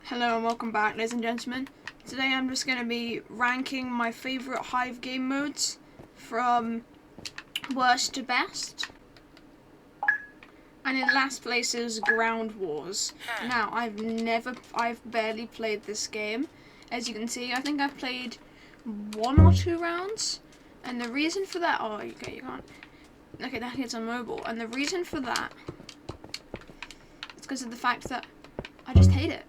Hello and welcome back, ladies and gentlemen. Today I'm just going to be ranking my favourite Hive game modes from worst to best. And in last place is Ground Wars. Now, I've barely played this game. As you can see, I think I've played 1 or 2 rounds. And the reason for that, okay, you can't. Okay, that hits on mobile. And the reason for that is because of the fact that I just hate it.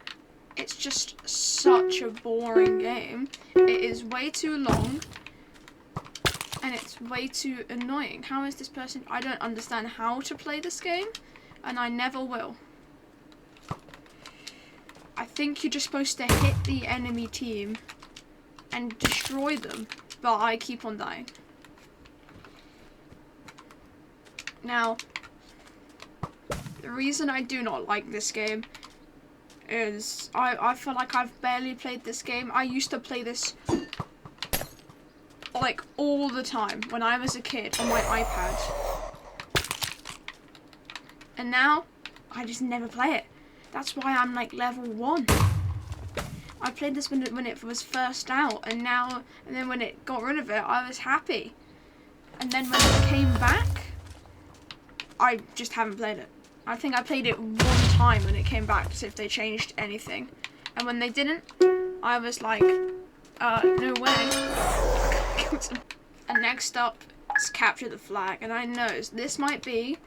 It's just such a boring game. It is way too long. And it's way too annoying. How is this person... I don't understand how to play this game. And I never will. I think you're just supposed to hit the enemy team and destroy them. But I keep on dying. Now, the reason I do not like this game is I feel like I've barely played this game. I used to play this like all the time when I was a kid on my iPad. And now I just never play it. That's why I'm like level 1. I played this when it was first out, and then when it got rid of it, I was happy. And then when it came back, I just haven't played it. I think I played it 1 time when it came back to see if they changed anything. And when they didn't, I was like, no way. And next up is Capture the Flag. And I know this might be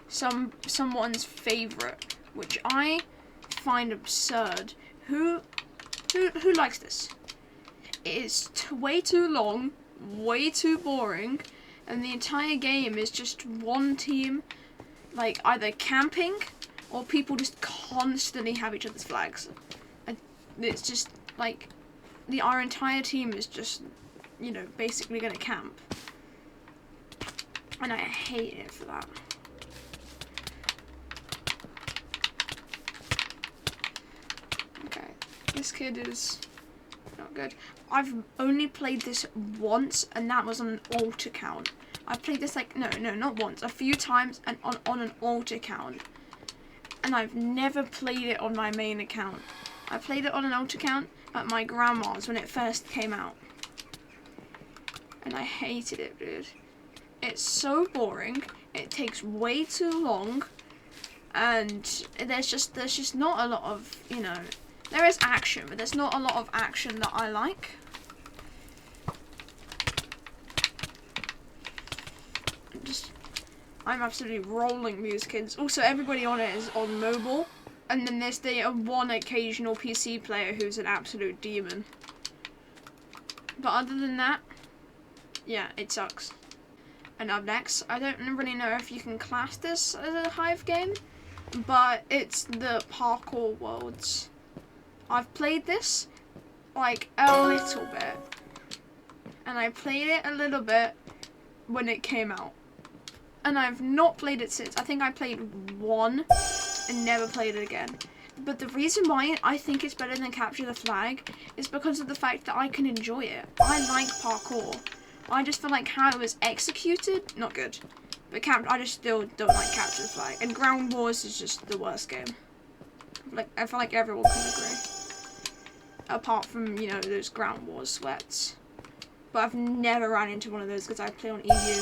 someone's favourite, which I find absurd. Who likes this? It is way too long, way too boring, and the entire game is just one team like either camping or people just constantly have each other's flags. And it's just like our entire team is just, you know, basically gonna camp. And I hate it for that. Okay, this kid is not good. I've only played this once, and that was on an alt account. I played this like, no, not once, a few times, and on an alt account. And I've never played it on my main account. I played it on an alt account at my grandma's when it first came out. And I hated it, dude. It's so boring. It takes way too long. And there's just not a lot of, you know, there is action, but there's not a lot of action that I like. I'm absolutely rolling these kids. Also, everybody on it is on mobile. And then there's the one occasional PC player who's an absolute demon. But other than that, yeah, it sucks. And up next, I don't really know if you can class this as a Hive game, but it's the Parkour Worlds. I've played this like a little bit. And I played it a little bit when it came out. And I've not played it since. I think I played 1 and never played it again. But the reason why I think it's better than Capture the Flag is because of the fact that I can enjoy it. I like parkour. I just feel like how it was executed, not good. But I just still don't like Capture the Flag. And Ground Wars is just the worst game. I feel like everyone can agree. Apart from, you know, those Ground Wars sweats. But I've never ran into one of those because I play on EU.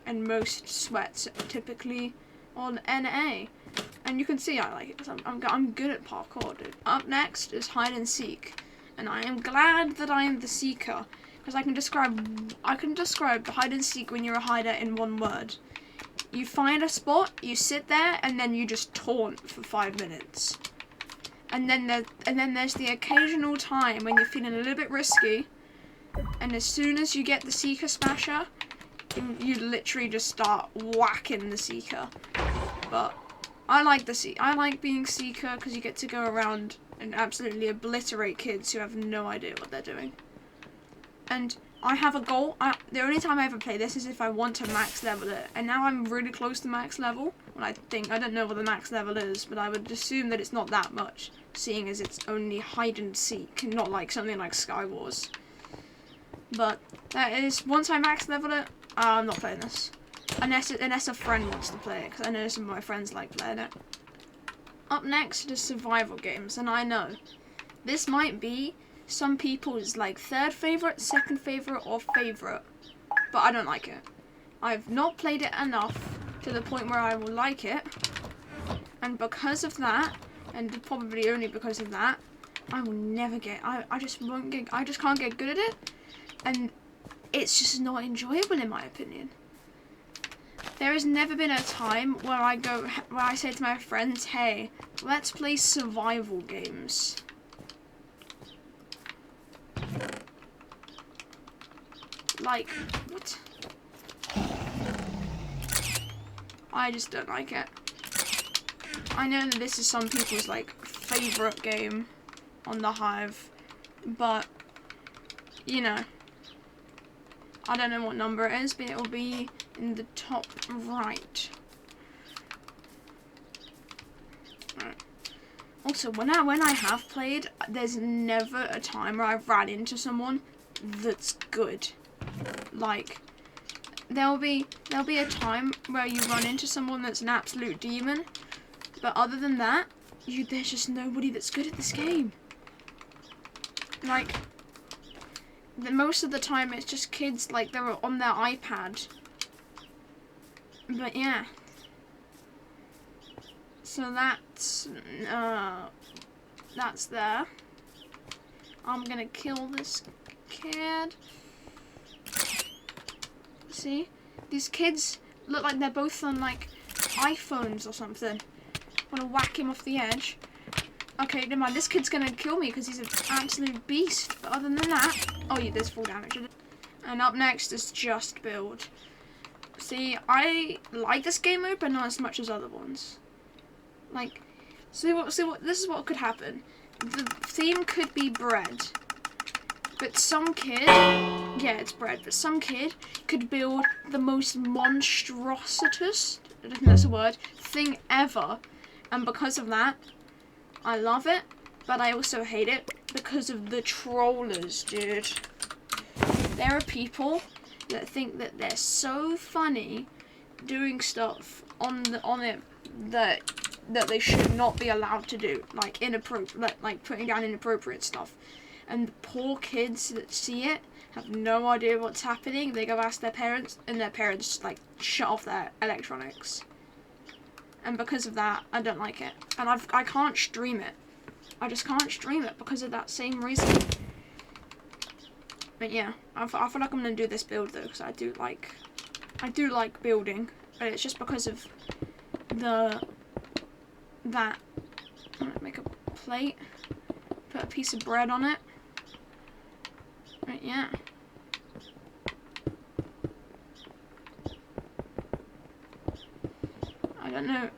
And most sweats are typically on NA. And you can see I like it because I'm good at parkour, dude. Up next is Hide and Seek. And I am glad that I am the seeker, because I can describe the hide and seek when you're a hider in 1 word. You find a spot, you sit there, and then you just taunt for 5 minutes. And then there's the occasional time when you're feeling a little bit risky, and as soon as you get the seeker smasher, you literally just start whacking the seeker. But I like being seeker because you get to go around and absolutely obliterate kids who have no idea what they're doing. And I have a goal. The only time I ever play this is if I want to max level it. And now I'm really close to max level. Well, I don't know what the max level is, but I would assume that it's not that much, seeing as it's only hide and seek, not like something like Sky Wars. But that is, once I max level it, I'm not playing this. Unless a friend wants to play it, because I know some of my friends like playing it. Up next is survival games, and I know this might be some people's like third favorite, second favorite, or favorite, but I don't like it. I've not played it enough to the point where I will like it, and because of that, and probably only because of that, I will never get. I just won't get. I just can't get good at it, and it's just not enjoyable in my opinion. There has never been a time where I say to my friends, hey, let's play survival games. Like, what? I just don't like it. I know that this is some people's like favorite game on the Hive, but you know, I don't know what number it is, but it will be in the top right. Right. Also, when I have played, there's never a time where I've ran into someone that's good. Like, there'll be a time where you run into someone that's an absolute demon, but other than that, there's just nobody that's good at this game. Like, most of the time it's just kids, like, they're on their iPad. But yeah. So that's there. I'm gonna kill this kid. See? These kids look like they're both on, like, iPhones or something. I want to whack him off the edge. Okay, never mind. This kid's gonna kill me because he's an absolute beast. But other than that... Oh, yeah, there's full damage. And up next is Just Build. See, I like this game mode, but not as much as other ones. Like, see what, this is what could happen. The theme could be bread. But some kid, yeah, it's bread, but some kid could build the most monstrositous, I don't think that's a word, thing ever. And because of that, I love it, but I also hate it because of the trollers, dude. There are people that think that they're so funny doing stuff on it that they should not be allowed to do, like inappropriate, like putting down inappropriate stuff. And the poor kids that see it have no idea what's happening. They go ask their parents, and their parents like shut off their electronics. And because of that, I don't like it. And I can't stream it. I just can't stream it because of that same reason. But yeah, I feel like I'm gonna do this build though, because I do like building, but it's just because of that. I'm gonna make a plate, put a piece of bread on it. Right, yeah. I don't know.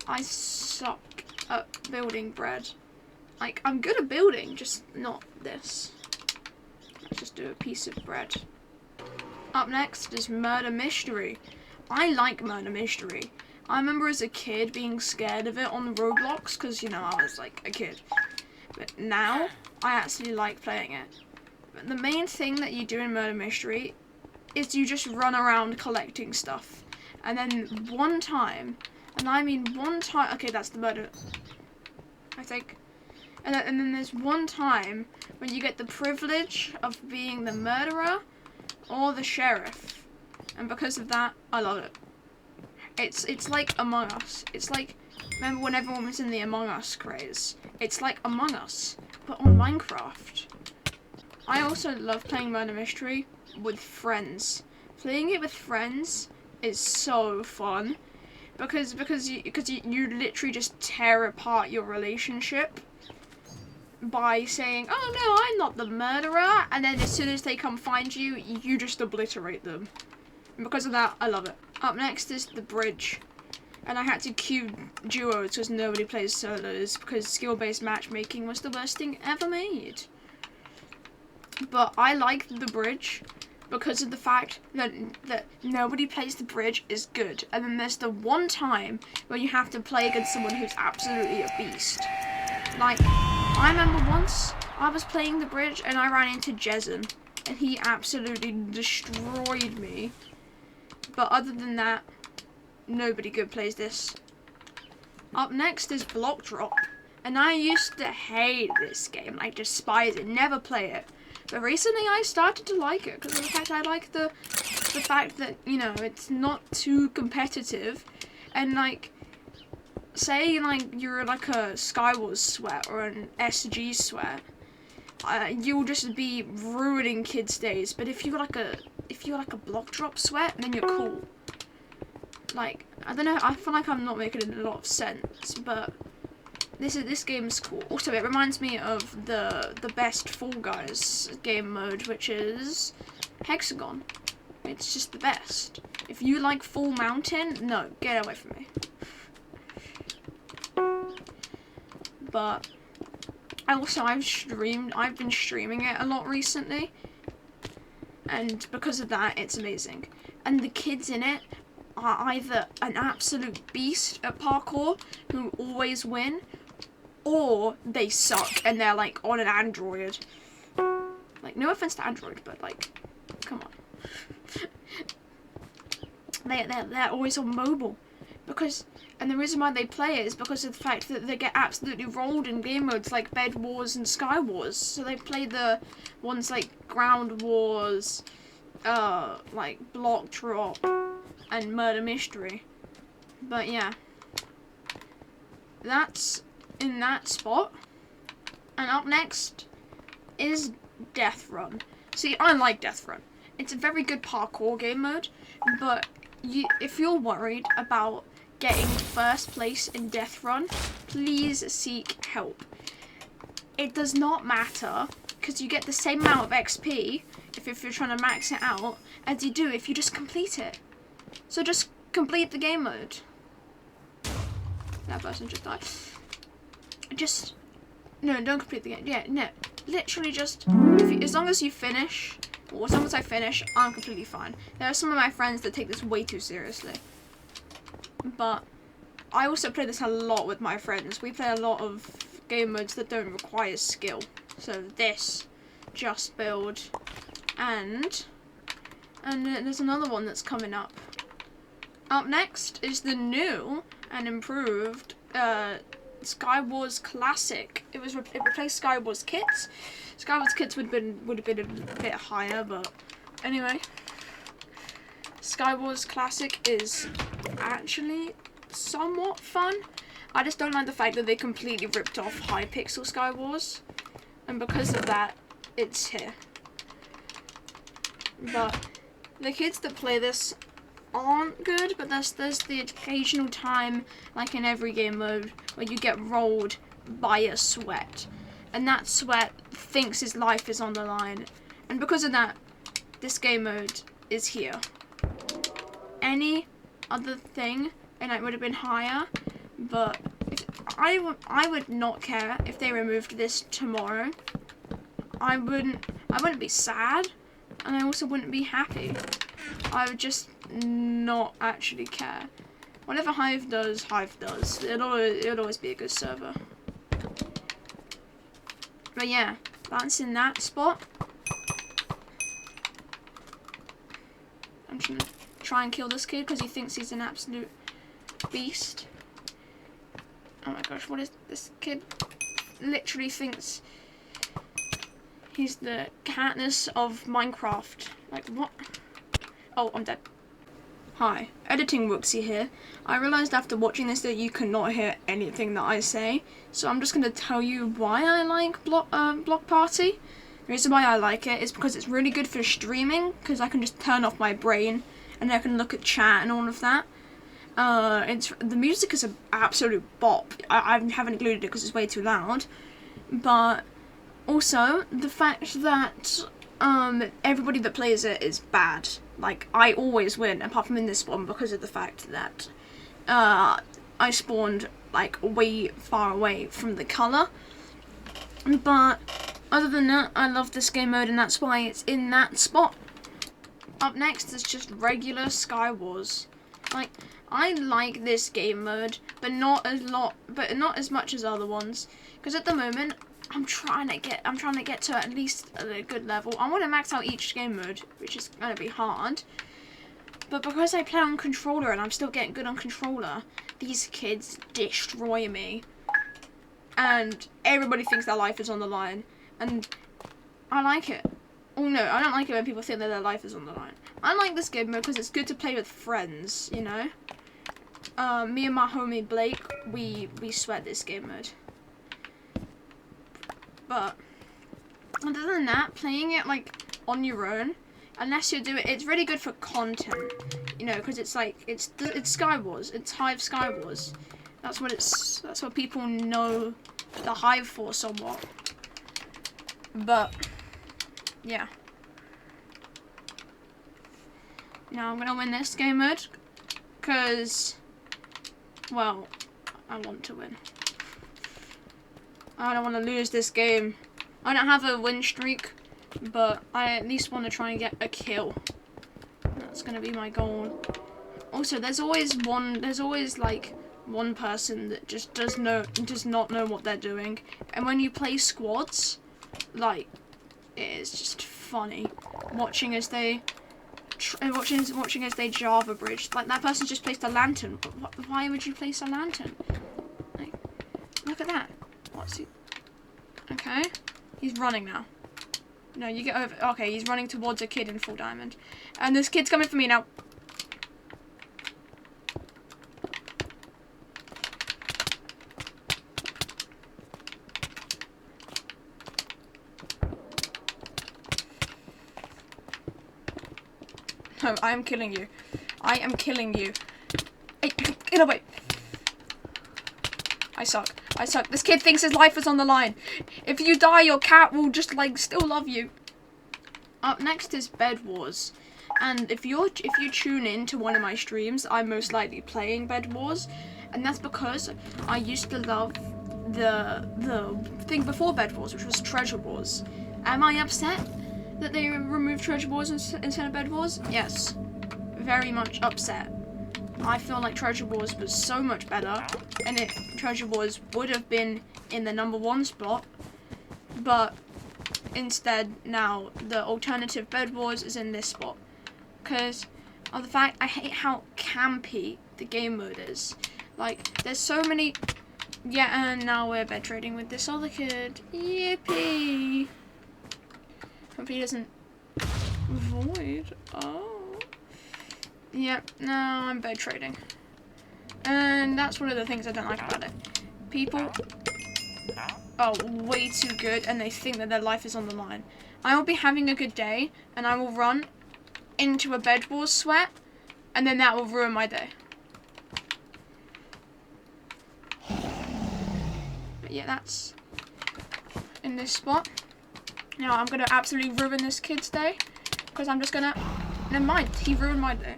I suck at building bread. Like, I'm good at building, just not this. Let's just do a piece of bread. Up next is Murder Mystery. I like Murder Mystery. I remember as a kid being scared of it on Roblox, because, you know, I was like a kid. But now, I actually like playing it. But the main thing that you do in Murder Mystery is you just run around collecting stuff. And then one time, and I mean one time, okay, that's the murder, I think. And then there's one time when you get the privilege of being the murderer or the sheriff. And because of that, I love it. It's like Among Us. It's like, remember when everyone was in the Among Us craze? It's like Among Us, but on Minecraft. I also love playing Murder Mystery with friends. Playing it with friends is so fun because you literally just tear apart your relationship by saying, oh no, I'm not the murderer, and then as soon as they come find you, you just obliterate them. And because of that, I love it. Up next is the bridge. And I had to queue duos because nobody plays solos because skill-based matchmaking was the worst thing ever made. But I like the bridge because of the fact that nobody plays the bridge is good. And then there's the one time where you have to play against someone who's absolutely a beast. Like, I remember once I was playing the bridge and I ran into Jason and he absolutely destroyed me. But other than that, nobody good plays this. Up next is Block Drop. And I used to hate this game. I despise it, never play it. But recently I started to like it because of the fact I like the fact that, you know, it's not too competitive. And like, say like you're like a Skywars sweat or an SG sweat, you'll just be ruining kids' days. But if you're like a Block Drop sweat, then you're cool. Like, I don't know, I feel like I'm not making a lot of sense, but this game is cool. Also, it reminds me of the best Fall Guys game mode, which is Hexagon. It's just the best. If you like Full Mountain, no, get away from me. But I've been streaming it a lot recently, and because of that, it's amazing. And the kids in it are either an absolute beast at parkour who always win, or they suck and they're like on an Android. Like, no offense to Android, but like, come on. They're always on mobile, and the reason why they play it is because of the fact that they get absolutely rolled in game modes like Bed Wars and Sky Wars. So they play the ones like Ground Wars, like Block Drop, and Murder Mystery. But yeah, that's in that spot. And up next is Death Run. See, I like Death Run. It's a very good parkour game mode, but if you're worried about getting first place in Death Run, please seek help. It does not matter, because you get the same amount of XP if you're trying to max it out as you do if you just complete it. So just complete the game mode. That person just died. No, don't complete the game. Yeah, no. Literally just, as long as you finish, or as long as I finish, I'm completely fine. There are some of my friends that take this way too seriously. But I also play this a lot with my friends. We play a lot of game modes that don't require skill. So this, Just Build, and there's another one that's coming up. Up next is the new and improved Skywars Classic. It replaced Skywars Kits. Skywars Kits would have been a bit higher, but anyway. Skywars Classic is actually somewhat fun. I just don't like the fact that they completely ripped off Hypixel Skywars, and because of that, it's here. But the kids that play this aren't good, but there's the occasional time, like in every game mode, where you get rolled by a sweat, and that sweat thinks his life is on the line, and because of that, this game mode is here. Any other thing, and it would have been higher, but I would not care if they removed this tomorrow. I wouldn't be sad, and I also wouldn't be happy. I would just not actually care. Whatever Hive does, Hive does. It'll always be a good server. But yeah, that's in that spot. I'm just gonna try and kill this kid because he thinks he's an absolute beast. Oh my gosh, what is this kid? Literally thinks he's the Katniss of Minecraft. Like, what? Oh, I'm dead. Hi, Editing Wooksy here. I realised after watching this that you cannot hear anything that I say, so I'm just going to tell you why I like Block Party. The reason why I like it is because it's really good for streaming, because I can just turn off my brain and I can look at chat and all of that. The music is an absolute bop. I haven't included it because it's way too loud, but also the fact that everybody that plays it is bad. Like, I always win, apart from in this one, because of the fact that I spawned like way far away from the colour. But other than that, I love this game mode, and that's why it's in that spot. Up next is just regular Skywars. Like, I like this game mode, but not as much as other ones, because at the moment I'm trying to get to at least a good level. I want to max out each game mode, which is going to be hard. But because I play on controller and I'm still getting good on controller, these kids destroy me. And everybody thinks their life is on the line. And I like it. Oh no, I don't like it when people think that their life is on the line. I like this game mode because it's good to play with friends, you know? Me and my homie Blake, we sweat this game mode. But other than that, playing it like on your own, unless you do it, it's really good for content, you know, because it's like it's Skywars, it's Hive Skywars. That's what people know the Hive for somewhat. But yeah. Now I'm gonna win this game mode because, well, I want to win. I don't want to lose this game. I don't have a win streak, but I at least want to try and get a kill. That's gonna be my goal. Also, there's always like one person that just does not know what they're doing, and when you play squads, like, it is just funny watching as they Java bridge. Like, that person just placed a lantern. Why would you place a lantern? Like, look at that. What's he? Okay, he's running now. No, you get over. Okay, he's running towards a kid in full diamond, and this kid's coming for me now. No, I am killing you. I am killing you. Hey, get away. I suck. I suck. This kid thinks his life is on the line. If you die, your cat will just, like, still love you. Up next is Bed Wars. And if you tune in to one of my streams, I'm most likely playing Bed Wars. And that's because I used to love the thing before Bed Wars, which was Treasure Wars. Am I upset that they removed Treasure Wars instead of Bed Wars? Yes. Very much upset. I feel like Treasure Wars was so much better, and Treasure Wars would have been in the #1 spot, but instead now the alternative Bed Wars is in this spot. Because of the fact I hate how campy the game mode is. Like, there's so many... Yeah, and now we're bed trading with this other kid. Yippee! Hope he doesn't void. Oh. Yep, no, I'm bed trading. And that's one of the things I don't like about it. People are way too good and they think that their life is on the line. I will be having a good day and I will run into a Bed Wars sweat and then that will ruin my day. But yeah, that's in this spot. Now I'm gonna absolutely ruin this kid's day because I'm just gonna... Never mind, he ruined my day.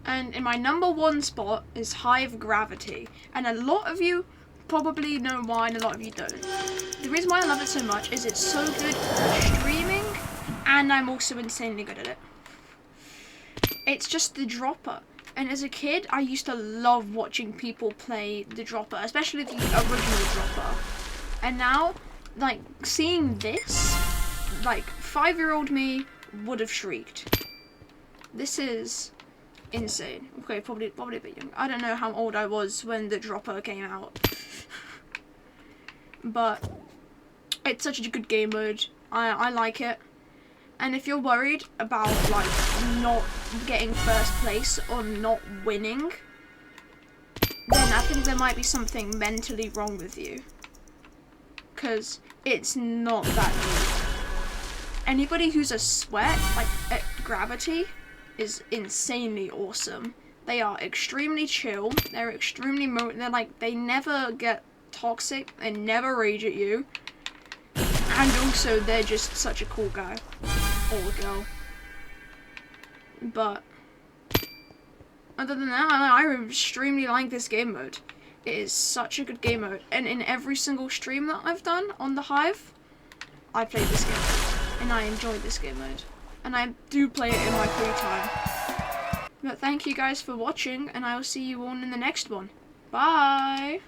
And in my #1 spot is Hive Gravity. And a lot of you probably know why and a lot of you don't. The reason why I love it so much is it's so good for streaming and I'm also insanely good at it. It's just the dropper. And as a kid, I used to love watching people play the dropper, especially the original dropper. And now, like, seeing this, like, 5-year-old me would have shrieked. This is insane. Okay, probably a bit young. I don't know how old I was when the dropper came out. But it's such a good game mode. I like it. And if you're worried about, like, not getting first place or not winning, then I think there might be something mentally wrong with you. Because it's not that deep. Anybody who's a sweat, like, at Gravity, is insanely awesome. They are extremely chill. They're extremely they're like, they never get toxic. They never rage at you. And also, they're just such a cool guy. Or girl. But other than that, I extremely like this game mode. It is such a good game mode. And in every single stream that I've done on the Hive, I played this game mode. And I enjoyed this game mode. And I do play it in my free time. But thank you guys for watching, and I will see you all in the next one. Bye!